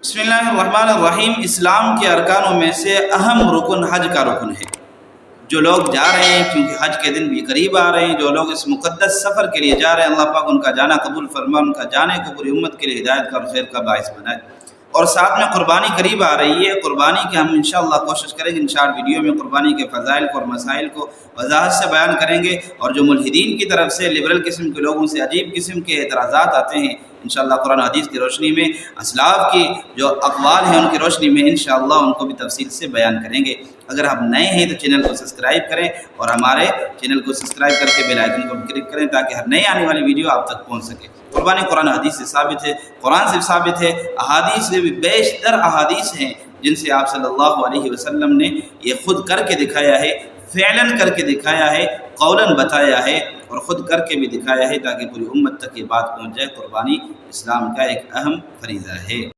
बिस्मिल्लाहिर्रहमानिर्रहीम। इस्लाम के अरकानों में से अहम रुकन हज का रुकन है। जो लोग जा रहे हैं, क्योंकि हज के दिन भी करीब आ रहे हैं, जो लोग इस मुक़द्दस सफ़र के लिए जा रहे हैं, अल्लाह पाक उनका जाना कबूल फरमा, उनका जाने को पूरी उम्मत के लिए हिदायत का और खैर का बाइस बनाए। और साथ में कुर्बानी करीब आ रही है। कुर्बानी की हम इंशाअल्लाह कोशिश करेंगे, इन शार्ट वीडियो में कुर्बानी के फ़ज़ाइल को और मसाइल को वज़ाहत से बयान करेंगे। और जो मुल्हिदीन की तरफ से लिबरल किस्म के लोगों से अजीब किस्म के एतराज़ात आते हैं, इंशाअल्लाह कुरान हदीस की रोशनी में, असलाफ़ की जो अक़वाल हैं उनकी रोशनी में इंशाअल्लाह उनको भी तफसील से बयान करेंगे। अगर आप नए हैं तो चैनल को सब्सक्राइब करें और हमारे चैनल को सब्सक्राइब करके बेल आइकन को क्लिक करें ताकि हर नई आने वाली वीडियो आप तक पहुंच सके। कुर्बानी कुरान हदीस से साबित है, कुरान से साबित है, अहादीस से भी बेशतर अहादीस हैं जिनसे आप सल्लल्लाहु अलैहि वसल्लम ने ये खुद करके दिखाया है, फ़िअलन करके दिखाया है, कौलन बताया है और ख़ुद करके भी दिखाया है ताकि पूरी उम्मत तक ये बात पहुँच जाए। कुर्बानी इस्लाम का एक अहम फरीज़ा है।